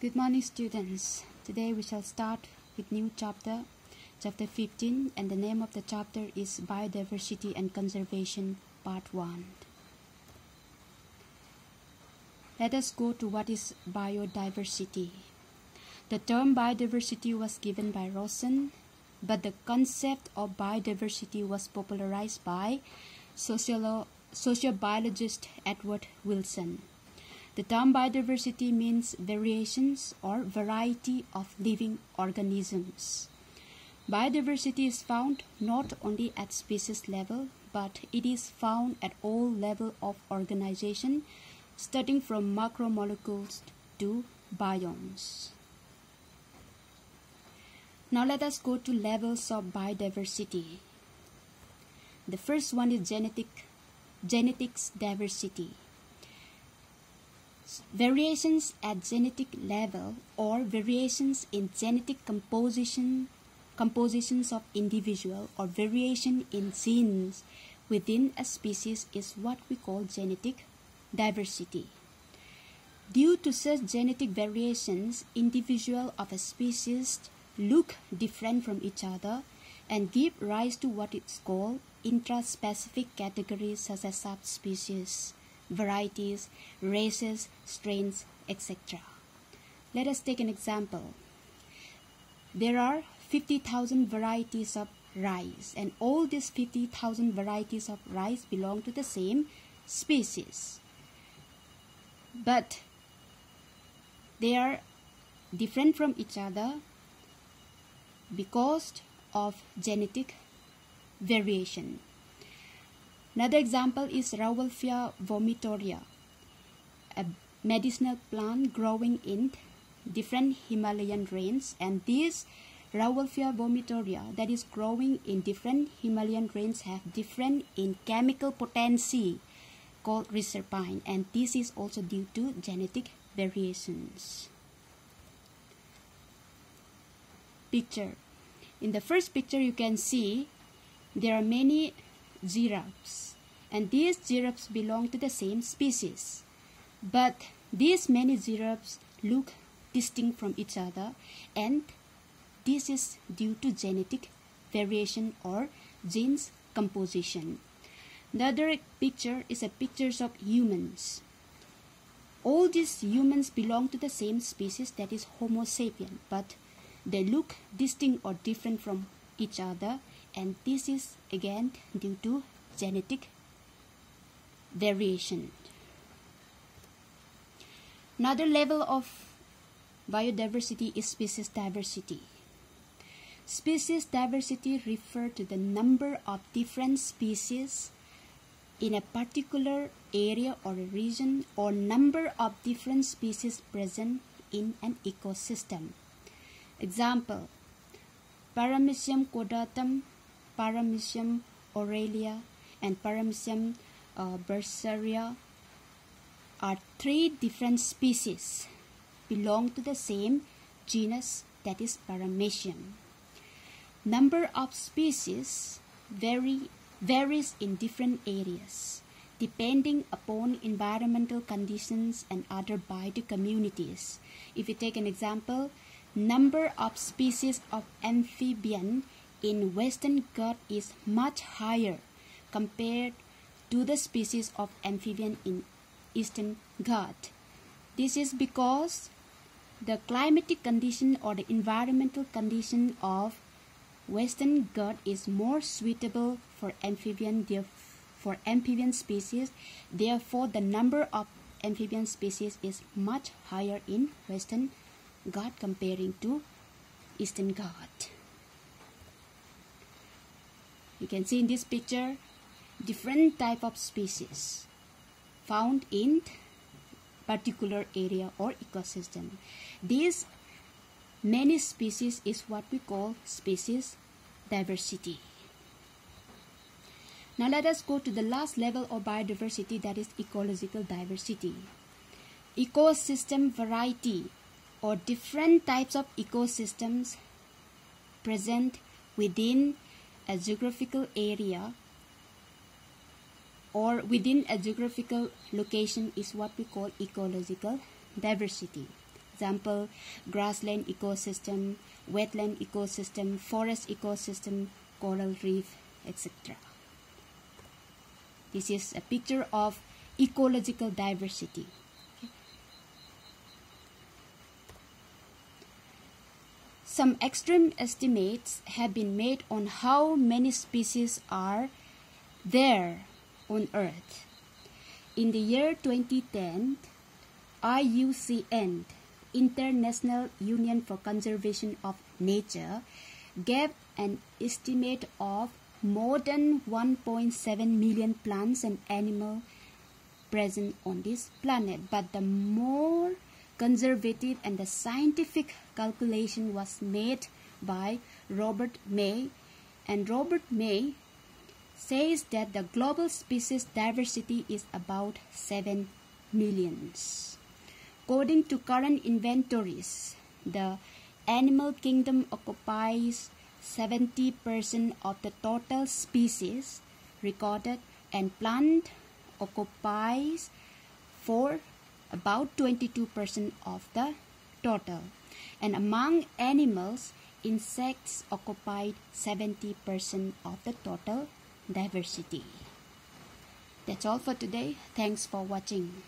Good morning, students. Today we shall start with new chapter 15, and the name of the chapter is Biodiversity and Conservation, Part 1. Let us go to what is biodiversity. The term biodiversity was given by Rawson, but the concept of biodiversity was popularized by sociobiologist Edward Wilson. The term biodiversity means variations or variety of living organisms. Biodiversity is found not only at species level, but it is found at all levels of organization, starting from macromolecules to biomes. Now let us go to levels of biodiversity. The first one is genetics diversity. Variations at genetic level or variations in genetic compositions of individual or variation in genes within a species is what we call genetic diversity. Due to such genetic variations, individuals of a species look different from each other and give rise to what is called intraspecific categories such as subspecies, varieties, races, strains, etc. Let us take an example. There are 50,000 varieties of rice, and all these 50,000 varieties of rice belong to the same species. But they are different from each other because of genetic variation. Another example is Rauwolfia vomitoria, a medicinal plant growing in different Himalayan ranges, and these Rauwolfia vomitoria that is growing in different Himalayan ranges have different in chemical potency called reserpine, and this is also due to genetic variations. Picture. In the first picture you can see there are many giraffes, and these giraffes belong to the same species, but these many giraffes look distinct from each other, and this is due to genetic variation or genes composition. The other picture is a pictures of humans. All these humans belong to the same species, that is Homo sapien, but they look distinct or different from each other, and this is again due to genetic variation. Another level of biodiversity is species diversity. Species diversity refers to the number of different species in a particular area or a region, or number of different species present in an ecosystem. Example: Paramecium caudatum, Paramecium aurelia, and Paramecium bursaria are three different species belong to the same genus, that is Paramecium. Number of species varies in different areas depending upon environmental conditions and other biocommunities. If you take an example, number of species of amphibian in Western Ghats is much higher compared to the species of amphibian in Eastern Ghats. This is because the climatic condition or the environmental condition of Western Ghats is more suitable for amphibian species. Therefore, the number of amphibian species is much higher in Western Ghats comparing to Eastern Ghats. You can see in this picture different type of species found in particular area or ecosystem. These many species is what we call species diversity. Now let us go to the last level of biodiversity, that is ecological diversity. Ecosystem variety, or different types of ecosystems present within a geographical area or within a geographical location, is what we call ecological diversity. example, grassland ecosystem, wetland ecosystem, forest ecosystem, coral reef, etc. This is a picture of ecological diversity. Some extreme estimates have been made on how many species are there on Earth. In the year 2010, IUCN, International Union for Conservation of Nature, gave an estimate of more than 1.7 million plants and animals present on this planet. But the more conservative and the scientific calculation was made by Robert May, and Robert May says that the global species diversity is about 7 million. According to current inventories, the animal kingdom occupies 70% of the total species recorded, and plant occupies for about 22% of the total. And among animals, insects occupied 70% of the total diversity. That's all for today. Thanks for watching.